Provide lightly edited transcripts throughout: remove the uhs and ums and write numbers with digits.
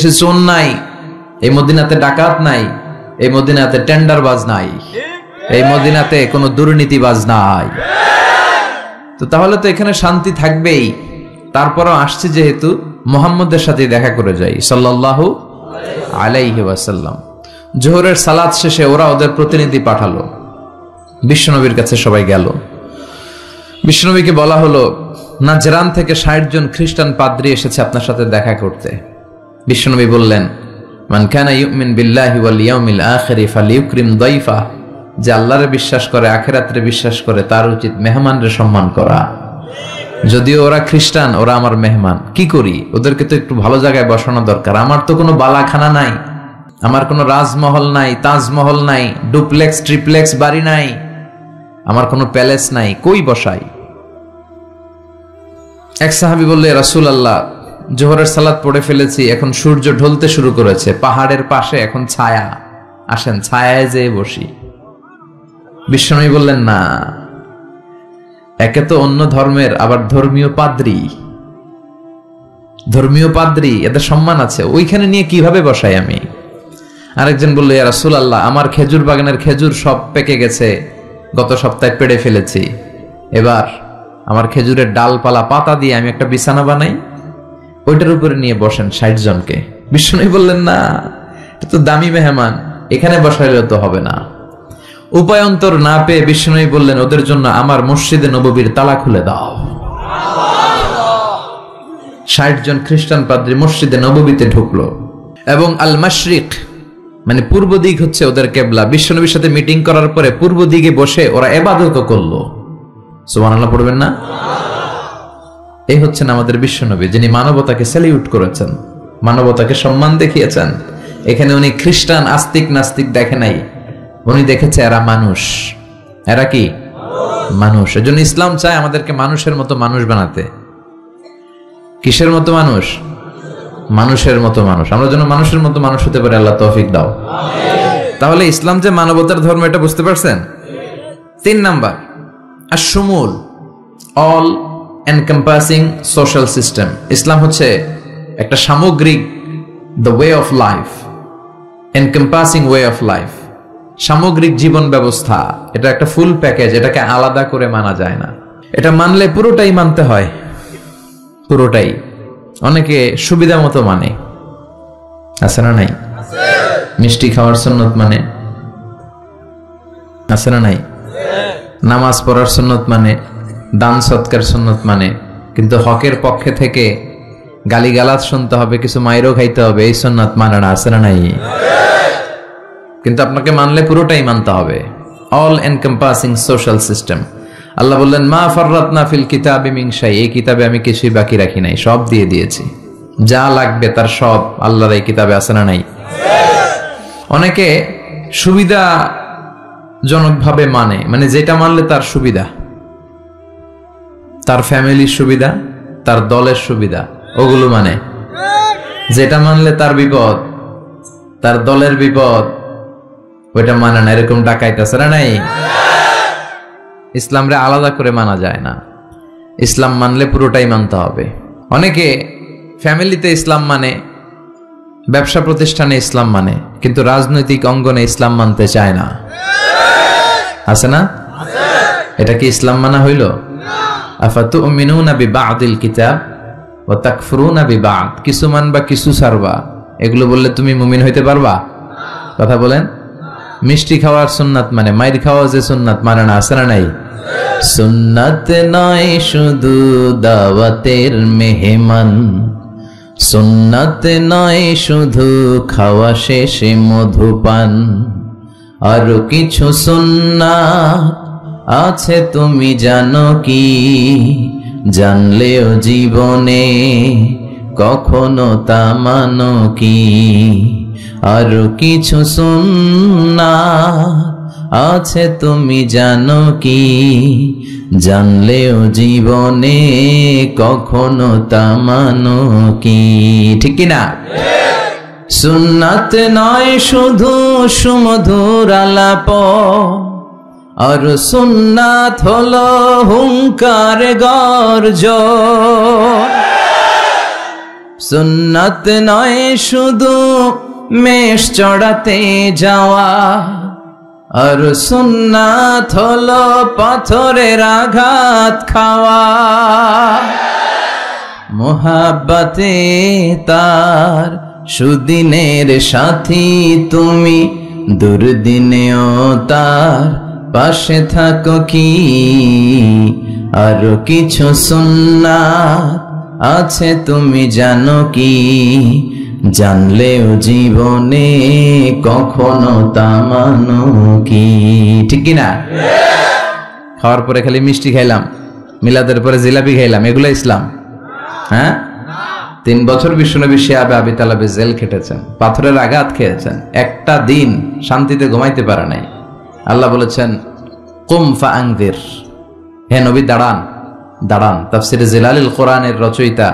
চোর নাই, এই মদিনাতে ডাকাত নাই, এই মদিনাতে টেন্ডারবাজ নাই, এই মদিনাতে কোনো দুর্নীতিবাজ নাই। তো তাহলে তো এখানে শান্তি থাকবেই। তারপরও আসছে যেহেতু মুহাম্মদের সাথে দেখা করে যাই সাল্লাল্লাহু আলাইহি ওয়াসাল্লাম। জোহরের সালাত শেষে ওরা ওদের প্রতিনিধি পাঠালো, বিশ্বনবীর কাছে সবাই গেল। বিশ্বনবীকে বলা হলো, নাজরান থেকে 60 জন খ্রিস্টান পাদ্রী এসেছে আপনার সাথে দেখা করতে। বিশ্বনবী বললেন, মান কানা ইউমিন বিল্লাহি ওয়াল ইয়াউমিল আখির ফালিউকরিম দাইফা, যে আল্লাহরে বিশ্বাস করে, আখিরাতে বিশ্বাস করে, তার উচিত মেহমানরে সম্মান করা। যদিও ওরা খ্রিস্টান, ওরা আমার মেহমান, কি করি? ওদেরকে তো একটু ভালো জায়গায় বসানো দরকার। আমার তো কোনো বালাখানা নাই, আমার কোনো রাজমহল নাই, তাজমহল নাই, ডুপ্লেক্স ট্রিপ্লেক্স বাড়ি নাই, আমার কোনো প্যালেস নাই, কই বসাই? এক সাহাবী বললে, রাসূলুল্লাহ, জোহরের সালাত পড়ে ফেলেছি, এখন সূর্য ঢলতে শুরু করেছে, পাহাড়ের পাশে এখন ছায়া, আসেন ছায়ায় যেয়ে বসি। বিশ্বনবী বললেন, না, একে তো অন্য ধর্মের, আবার ধর্মীয় পাদ্রী, এদের সম্মান আছে, ওইখানে নিয়ে কিভাবে বসাই আমি? আরেকজন বলল, ইয়া রাসূলুল্লাহ, আমার খেজুর বাগানের খেজুর সব পেকে গেছে, গত সপ্তাহে পেড়ে ফেলেছি, এবার আমার খেজুরের ডালপালা পাতা দিয়ে আমি একটা বিছানা বানাই, ওইটার উপরে নিয়ে বসেন 60 জনকে। বিশ্বনবী বললেন, না, এটা তো দামি মেহমান, এখানে বসাইলেও তো হবে না। উপায়ন্তর না পেয়ে বিশ্বনবী বললেন, ওদের জন্য আমার মসজিদে নববীর তালা খুলে দাও। 60 জন খ্রিস্টান পাদ্রী মসজিদে নববীতে ঢুকলো, এবং আল মাশরিক মানে পূর্ব দিক হচ্ছে ওদের কেবলা। বিশ্বনবীর সাথে মিটিং করার পরে পূর্ব দিকে বসে ওরা ইবাদত করলো। সুবহানাল্লাহ পড়বেন না? এই হচ্ছেন আমাদের বিশ্বনবী, যিনি মানবতাকে স্যালিউট করেছেন, মানবতাকে সম্মান দেখিয়েছেন। এখানে উনি খ্রিস্টান আস্তিক নাস্তিক দেখে নাই, উনি দেখেছে এরা মানুষ। এরা কি মানুষ। এজন্য ইসলাম চায় আমাদেরকে মানুষের মতো মানুষ বানাতে। কিসের মতো মানুষ? মানুষের মতো মানুষ। আমরা যেন মানুষের মতো মানুষ হতে পারি, আল্লাহ তৌফিক দাও। তাহলে ইসলাম যে মানবতার ধর্ম, এটা বুঝতে পারছেন? 3 নাম্বার, আশ-শুমুল, all encompassing social system. Islam হচ্ছে একটা সামগ্রিক, the way of life, encompassing way of life, সামগ্রিক জীবন ব্যবস্থা। এটা একটা ফুল প্যাকেজ, এটাকে আলাদা করে মানা যায় না। এটা মানলে পুরোটাই মানতে হয়, পুরোটাই। অনেকে সুবিধা মতো মানে, আছে না নাই? মিষ্টি খাওয়ার সুন্নত মানে, আছে না নাই? নামাজ পড়ার সুন্নত মানে, দান সৎকার সুন্নত মানে, কিন্তু হকের পক্ষে থেকে গালিগালাজ শুনতে হবে, কিছু মাইরও খাইতে হবে, এই সুন্নাত মানে না, আছে না নাই? কিন্তু আপনাকে মানলে পুরোটাই মানতে হবে, অল এনকম্পাসিং সোশ্যাল সিস্টেম। আল্লাহ বললেন, মা ফাররাতনা ফিল কিতাবি মিন শাই, এই কিতাবে আমি কিছুই বাকি রাখি নাই, সব দিয়ে দিয়েছি, যা লাগবে তার সব আল্লাহর এই কিতাবে, আছে না নাই? অনেকে সুবিধাজনকভাবে মানে যেটা মানলে তার সুবিধা, তার ফ্যামিলির সুবিধা, তার দলের সুবিধা, ওগুলো মানে। যেটা মানলে তার বিপদ, তার দলের বিপদ, ওইটা মানে না। এরকম ডাকাইতে আছে না নাই? ইসলামরে আলাদা করে মানা যায় না, ইসলাম মানলে পুরোটাই মানতে হবে। অনেকে ফ্যামিলিতে ইসলাম মানে, ব্যবসা প্রতিষ্ঠানে ইসলাম মানে, কিন্তু রাজনৈতিক অঙ্গনে ইসলাম মানতে চায় না, আছে না? এটা কি ইসলাম মানা হইল? আফাতুমিনুনা বিবাদিল কিতাব ওয়া তাকফুরুনা বিবাদ, কিছু মানবা কিছু ছাড়বা, এগুলো বললে তুমি মুমিন হইতে পারবা? কথা বলেন। মিষ্টি খাওয়ার সুন্নাত মানে, মাইর খাওয়া যে সুন্নাত মানে না, আছে না নাই? সুন্নাত নয় শুধু দাওয়াতের মেহমান, সুন্নাত নয় শুধু খাওয়া শেষে মধুপান, আরো কিছু সুন্নাত আছে তুমি জানো কি? জানলেও জীবনে কখনো তা মানো কি? আরো কিছু সুন্নাত আছে তুমি জানো কি? জানলেও জীবনে কখনো তা মানো কি? ঠিক কিনা? সুন্নাত নয় শুধু সুমধুর আলাপ, আর সুন্নাত হলো হুঙ্কার গর্জন। সুন্নাত নয় শুধু মেষ চড়াতে যাওয়া, আর সুন্নাত হলো পাথরের আঘাত খাওয়া। মোহাব্বতে তার সুদিনের সাথী তুমি, দুর্দিনেও তার পাশে থাকো কি। আরো কিছু সুন্নাত আছে তুমি জানো কি, জানলেও জীবনে কখনো তা মানো কি। ঠিক কিনা? খাওয়ার পরে খালি মিষ্টি খাইলাম, মিলাদের পরে জিলাপি খাইলাম, এগুলো ইসলাম? হ্যাঁ, 3 বছর বিশ্বনবী শিয়াবে আবি তালেবে জেল খেটেছেন, পাথরের আঘাত খেয়েছেন, একটা দিন শান্তিতে ঘুমাইতে পারে নাই। আল্লাহ বলেছেন কুম ফাআনযির, হে নবী দাঁড়ান দাঁড়ান। তাফসিরে জিলালিল কোরআনের রচয়িতা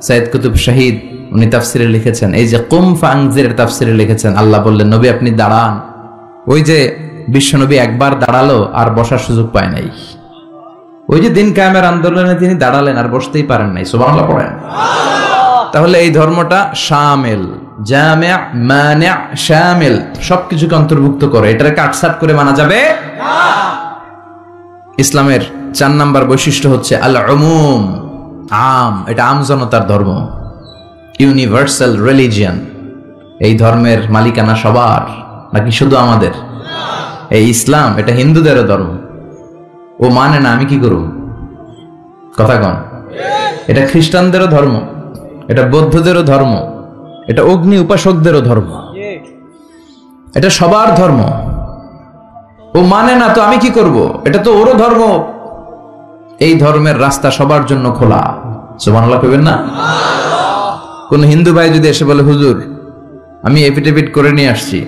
সাইয়্যিদ কুতুব শহীদ উনি তাফসিরে লিখেছেন, এই যে কুম ফাআনযির তাফসিরে লিখেছেন, আল্লাহ বললেন নবী আপনি দাঁড়ান। ওই যে বিশ্বনবী একবার দাঁড়ালো আর বসার সুযোগ পায় নাই, ওই যে দিন কায়েমের আন্দোলনে তিনি দাঁড়ালেন আর বসতেই পারেন নাই। সুবহানাল্লাহ পড়েন। তাহলে এই ধর্মটা শামিল, জামি', মানি', শামিল, সবকিছুকে অন্তর্ভুক্ত করে, এটারে কাটছাট করে মানা যাবে না। ইসলামের 4 নাম্বার বৈশিষ্ট্য হচ্ছে আল উমুম, আম, এটা আম জনতার ধর্ম, ইউনিভার্সাল রিলিজিয়ন। এই ধর্মের মালিকানা সবার নাকি শুধু আমাদের? এই ইসলাম এটা হিন্দুদেরও ধর্ম। ও মানে না, আমি কি করব? কথা কন। এটা খ্রিস্টানদেরও ধর্ম, এটা বৌদ্ধদেরও ধর্ম, এটা অগ্নি উপাসকদেরও ধর্ম, এটা সবার ধর্ম। ও মানে না তো আমি কি করব? এটা তো ওরও ধর্ম। এই ধর্মের রাস্তা সবার জন্য খোলা। সুবহানাল্লাহ কইবেন না? কোন হিন্দু ভাই যদি এসে বলে হুজুর আমি এফিডেভিট করে নিয়ে আসছি,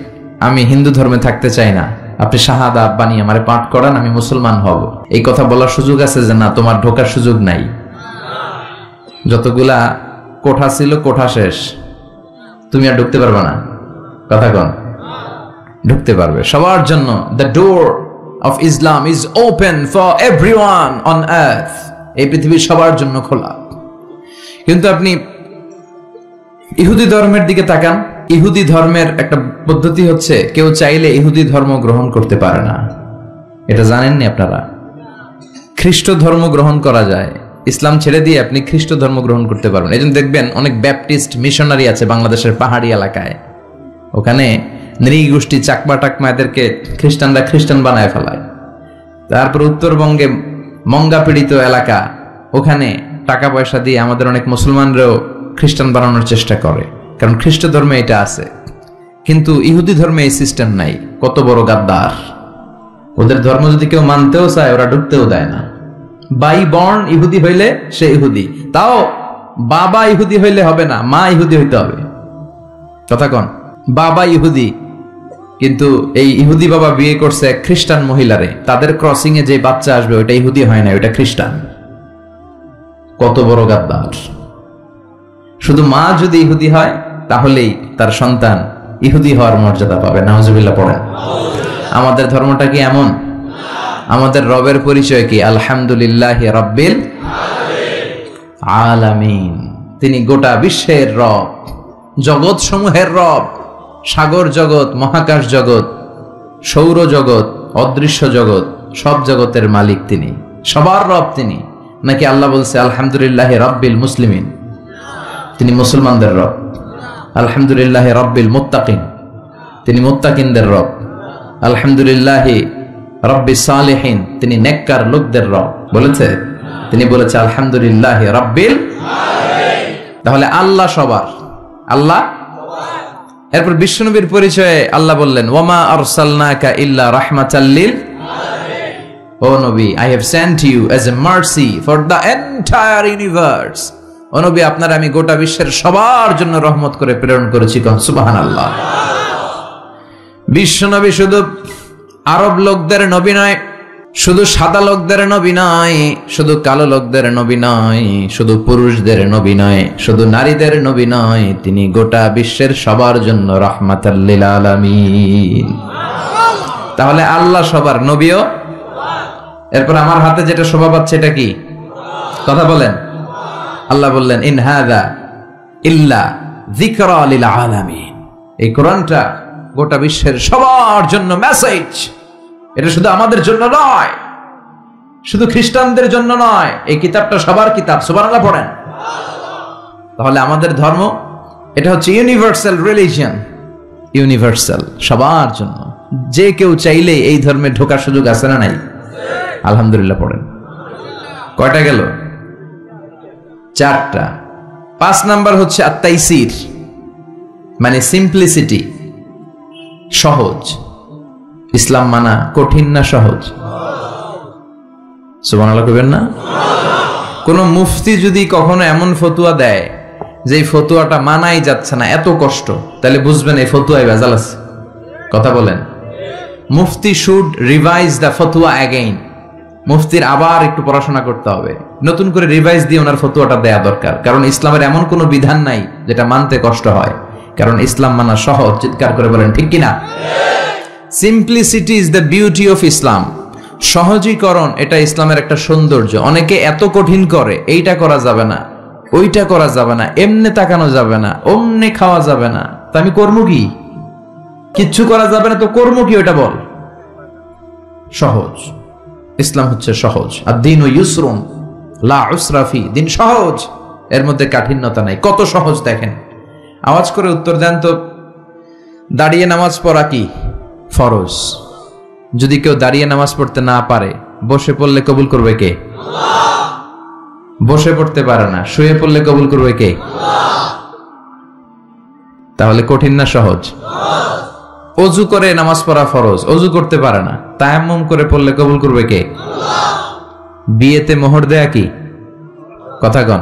আমি হিন্দু ধর্মে থাকতে চাই না, আপনি শাহাদাত বানিয়ে আমারে পাঠ করান, আমি মুসলমান হব, এই কথা বলার সুযোগ আছে? যে না, তোমার ঢোকার সুযোগ নাই। যতগুলা কোঠা ছিল কোঠা শেষ, তুমি আর ঢুকতে পারবে না। কথা কন। ঢুকতে পারবে সবার জন্য। The door of Islam is open for everyone on earth. এই পৃথিবী সবার জন্য খোলা। কিন্তু আপনি ইহুদি ধর্মের দিকে তাকান। ইহুদি ধর্মের একটা পদ্ধতি হচ্ছে কেউ চাইলে ইহুদি ধর্ম গ্রহণ করতে পারে না। এটা জানেননি আপনারা? খ্রিস্ট ধর্ম গ্রহণ করা যায়, ইসলাম ছেড়ে দিয়ে আপনি খ্রিস্ট ধর্ম গ্রহণ করতে পারবেন। এই জন্য দেখবেন অনেক ব্যাপটিস্ট মিশনারি আছে বাংলাদেশের পাহাড়ি এলাকায়, ওখানে নৃগোষ্ঠী চাকমা টাকমা এদেরকে খ্রিস্টানরা খ্রিস্টান বানায় ফেলায়। তারপর উত্তরবঙ্গে মঙ্গা পীড়িত এলাকা, ওখানে টাকা পয়সা দিয়ে আমাদের অনেক মুসলমানরাও খ্রিস্টান বানানোর চেষ্টা করে, কারণ খ্রিস্ট ধর্মে এটা আছে। কিন্তু ইহুদি ধর্মে এই সিস্টেম নাই। কত বড় গাদ্দার! ওদের ধর্ম যদি কেউ মানতেও চায় ওরা ঢুকতেও দেয় না। বাই বর্ন ইহুদি হইলে সে ইহুদি, তাও বাবা ইহুদি হইলে হবে না, মা ইহুদি হইতে হবে। কথা কন। বাবা ইহুদি, কিন্তু এই ইহুদি বাবা বিয়ে করছে এক খ্রিস্টান মহিলারে, তাদের ক্রসিং এ যে বাচ্চা আসবে ওটা ইহুদি হয় না, ওটা খ্রিস্টান। কত বড় গাদ্দার! শুধু মা যদি ইহুদি হয় তাহলেই তার সন্তান ইহুদি হওয়ার মর্যাদা পাবে। নাউজুবিল্লাহ পড়েন। আমাদের ধর্মটা কি এমন? আমাদের রবের পরিচয় কি? আলহামদুলিল্লাহি রাব্বিল আলামিন। তিনি গোটা বিশ্বের রব, জগৎ সমূহের রব। সাগর জগৎ, মহাকাশ জগৎ, সৌর জগৎ, অদৃশ্য জগৎ, সব জগতের মালিক তিনি, সবার রব তিনি। নাকি আল্লাহ বলছে আলহামদুলিল্লাহি রাব্বিল মুসলিমিন, তিনি মুসলমানদের রব। আলহামদুলিল্লাহি রাব্বিল মুত্তাকিন, তিনি মুত্তাকিনদের রব। আলহামদুলিল্লাহি রাব্বিস সালিহিন, তিনি নেককার লোকদের রব বলেছে। তিনি বলেছে আলহামদুলিল্লাহি রাব্বিল আলামিন। তাহলে আল্লাহ সবার, আল্লাহ। এরপর বিশ্বনবীর পরিচয়ে আল্লাহ বললেন ওয়ামা আরসালনাকা ইল্লা রাহমাতাল লিল আলামিন। ও নবী, I have sent you as a mercy for the entire universe. ও নবী, আপনার আমি গোটা বিশ্বের সবার জন্য রহমত করে প্রেরণ করেছি। সুবহানাল্লাহ। বিশ্বনবী শুধু আরব লোকদের নবী নয়, শুধু সাদা লোকদের নবী নয়, শুধু কালো লোকদের নবী নয়, শুধু পুরুষদের নবী নয়, শুধু নারীদের নবী নয়, তিনি গোটা বিশ্বের সবার জন্য রাহমাতাল লিল আলামিন। তাহলে আল্লাহ সবার, নবীও। এরপর আমার হাতে যেটা শোভা পাচ্ছে এটা কি? কথা বলেন। আল্লাহ বললেন ইন হাযা ইল্লা যিকরা লিল আলামিন। এই কোরআনটা গোটা বিশ্বের সবার জন্য মেসেজ। এটা শুধু আমাদের জন্য নয়, শুধু খ্রিস্টানদের জন্য নয়, এই কিতাবটা সবার কিতাব। সুবহানাল্লাহ পড়েন। তাহলে আমাদের ধর্ম এটা হচ্ছে ইউনিভার্সাল রিলিজিয়ন, ইউনিভার্সাল, সবার জন্য। যে কেউ চাইলে এই ধর্মে ঢোকার সুযোগ আছে না নাই? আলহামদুলিল্লাহ পড়েন। কয়টা গেল? 4টা। 5 নাম্বার হচ্ছে আত-তাইসির, মানে সিম্পলিসিটি, সহজ। ইসলাম মানা কঠিন না সহজ? সুবহানাল্লাহ কইবেন না? কোন মুফতি যদি কখনো এমন ফতুয়া দেয় যে এই ফতুয়াটা মানাই যাচ্ছে না, এত কষ্ট, তাহলে বুঝবেন এই ফতুয়ায় ভেজাল আছে। কথা বলেন। মুফতি শুড রিভাইজ দ্য ফতুয়া অ্যাগেইন। মুফতির আবার একটু পড়াশোনা করতে হবে, নতুন করে রিভাইজ দিয়ে ওনার ফতুয়াটা দেয়া দরকার। কারণ ইসলামের এমন কোনো বিধান নাই যেটা মানতে কষ্ট হয়, কারণ ইসলাম মানা সহজ। চিৎকার করে বলেন ঠিক কিনা? Simplicity is the beauty of Islam. সহজীকরণ এটা ইসলামের একটা সৌন্দর্য। অনেকে এত কঠিন করে, এইটা করা যাবে না, ওইটা করা যাবে না, এমনে তাকানো যাবে না, অমনে খাওয়া যাবে না, তা আমি করবো কি? কিচ্ছু করা যাবে না তো করবো কি? ওইটা বল। সহজ। ইসলাম হচ্ছে সহজ। আদ-দীনু ইউসরুন লা উসরা ফি। দিন সহজ, এর মধ্যে কাঠিন্যতা নাই। কত সহজ দেখেন। আওয়াজ করে উত্তর দেন তো, দাঁড়িয়ে নামাজ পড়া কি ফরজ? যদি কেউ দাঁড়িয়ে নামাজ পড়তে না পারে, বসে পড়লে কবুল করবে কে? আল্লাহ। বসে পড়তে পারে না, শুয়ে পড়লে কবুল করবে কে? আল্লাহ। তাহলে কঠিন না সহজ? অজু করে নামাজ পড়া ফরজ, অজু করতে পারে না, তায়াম্মুম করে পড়লে কবুল করবে কে? আল্লাহ। বিয়েতে মোহর দেয়া কি? কথা কন।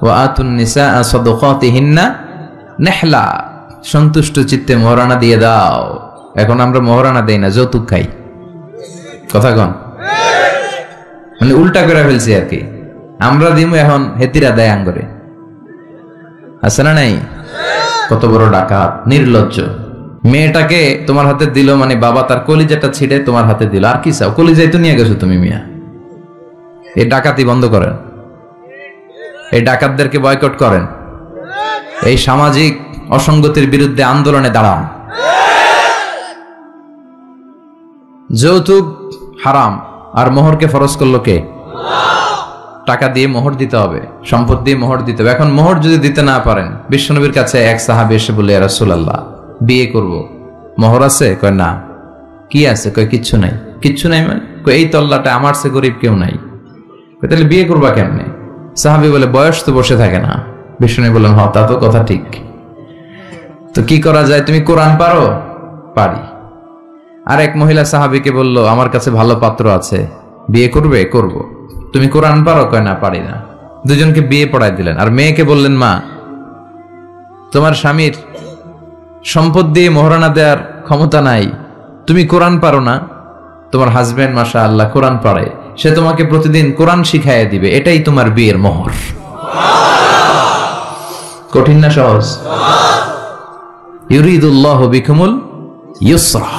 ওয়া আতুন নিসাআ সাদাকাতিহিন্না নিহলা। সন্তুষ্ট চিত্তে মোহরানা দিয়ে দাও। এখন আমরা মোহরানা দেই না, যৌতুক খাই। কথা কন। মানে উল্টা করে ফেলছি আর কি। আমরা দিমু, এখন হেতিরা দেয় আঙ্গরে। আছে না নাই? কত বড় ডাকাত, নির্লজ্জ। মেয়েটাকে তোমার হাতে দিল, মানে বাবা তার কলিজাটা ছিঁড়ে তোমার হাতে দিল। আর কি চাও? কলিজাই তো নিয়ে গেছো তুমি মিয়া। এই ডাকাতি বন্ধ করেন, এই ডাকাতদেরকে বয়কট করেন, এই সামাজিক অসঙ্গতির বিরুদ্ধে আন্দোলনে দাঁড়ান। যৌতুক হারাম, আর মোহরকে ফরজ করলো কে? টাকা দিয়ে মোহর দিতে হবে, সম্পদ দিয়ে মোহর দিতে হবে। এখন মোহর যদি দিতে না পারেন, বিশ্বনবীর কাছে এক সাহাবী এসে বলে, ইয়া রাসূলুল্লাহ, বিয়ে করব, মোহর আছে? কয় না। কি আছে? কয় কিচ্ছু নাই। কিচ্ছু নাই মানে? কয় এই তল্লাটা আমার চেয়ে গরিব কেউ নাই। তাহলে বিয়ে করবা কেমনে? সাহাবী বলে, বয়স তো বসে থাকে না। বিশ্বনবী বললেন, হ্যাঁ তা তো কথা ঠিক। তো কি করা যায়? তুমি কোরআন পারো? পারি। আর এক মহিলা সাহাবীকে বলল, আমার কাছে ভালো পাত্র আছে, বিয়ে করবে? করব। তুমি কোরআন পারো? কয় না, পারি না। দুজনকে বিয়ে পড়ায় দিলেন। আর মেয়েকে বললেন, মা, তোমার স্বামীর সম্পদ দিয়ে মোহরানা দেওয়ার ক্ষমতা নাই, তুমি কোরআন পারো না, তোমার হাজবেন্ড মাশাআল্লাহ কোরআন পারে, সে তোমাকে প্রতিদিন কোরআন শিখাইয়া দিবে, এটাই তোমার বিয়ের মোহর। কঠিন না সহজ? ইউরিদুল্লাহু বিকুমুল ইউসরা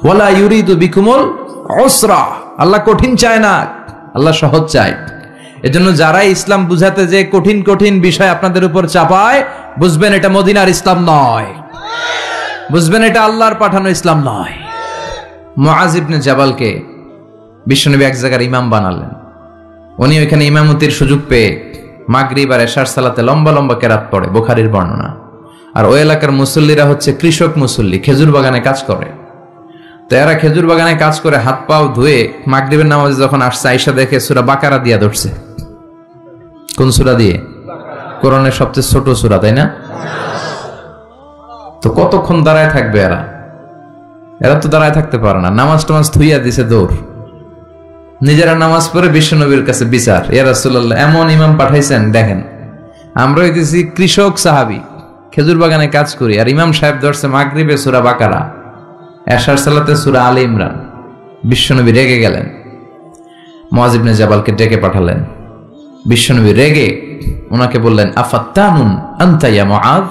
ওয়ালা ইউরিদু বিকুমুল উসরা। আল্লাহ কঠিন চায় না, আল্লাহ সহজ চায়। এজন্য যারা ইসলাম বুঝাতে যে কঠিন কঠিন বিষয় আপনাদের উপর চাপায়, বুঝবেন এটা মদিনার ইসলাম নয়, বুঝবেন এটা আল্লাহর পাঠানো ইসলাম নয়। মুআজ ইবনে জাবালকে বিশ্বনবী এক জায়গার ইমাম বানালেন। উনি ওইখানে ইমামতির সুযোগ পেয়ে মাগরিব আর এশার সালাতে লম্বা লম্বা কেরাত পড়ে, বুখারীর বর্ণনা। আর ওই এলাকার মুসল্লিরা হচ্ছে কৃষক মুসল্লি, খেজুর বাগানে কাজ করে। তো এরা খেজুর বাগানে কাজ করে হাত পাও ধুয়ে মাগরিবের নামাজে যখন আসছে, আয়েশা দেখে সূরা বাকারা দিয়া ধরছে। কোন সূরা দিয়ে? কোরআনের সবচেয়ে ছোট সূরা, তাই না? তো কতক্ষণ দাঁড়ায় থাকবে এরা? এরা তো দাঁড়ায় থাকতে পারে না। নামাজ টামাজ থুইয়া দিছে দৌড়। নিজেরা নামাজ পড়ে বিশ্বনবীর কাছে বিচার, ইয়া রাসূলুল্লাহ, এমন ইমাম পাঠাইছেন, দেখেন আমরা হইতেছি কৃষক সাহাবী, খেজুর বাগানে কাজ করি, আর ইমাম সাহেব ধরছে মাগরিবে সূরা বাকারা, এশার সালাতে সূরা আলে ইমরান। বিশ্বনবী রেগে গেলেন, মুআজ ইবনে জাবালকে ডেকে পাঠালেন। বিশ্বনবী রেগে ওনাকে বললেন, আফাত্তানুন আনতা ইয়া মুআজ,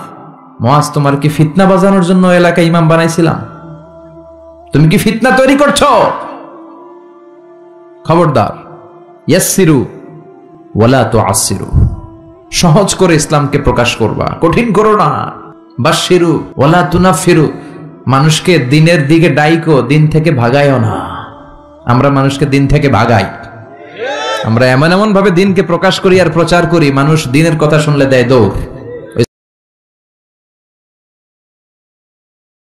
মুআজ তোমার কি ফিতনা বাজানোর জন্য এলাকায় ইমাম বানাইছিলাম? তুমি কি ফিতনা তৈরি করছো? খবরদার, ইয়াসসিরু ওয়ালা তুআসসিরু, সহজ করে ইসলামকে প্রকাশ করবা, কঠিন করো না। বাশিরু ওয়ালা তুনাফিরু, মানুষকে দিনের দিকে ডাইকো, দিন থেকে ভাগায়ও না। আমরা মানুষকে দিন থেকে ভাগাই, আমরা এমন এমন ভাবে দিনকে প্রকাশ করি আর প্রচার করি, মানুষ দিনের কথা শুনলে দেয় দৌড়।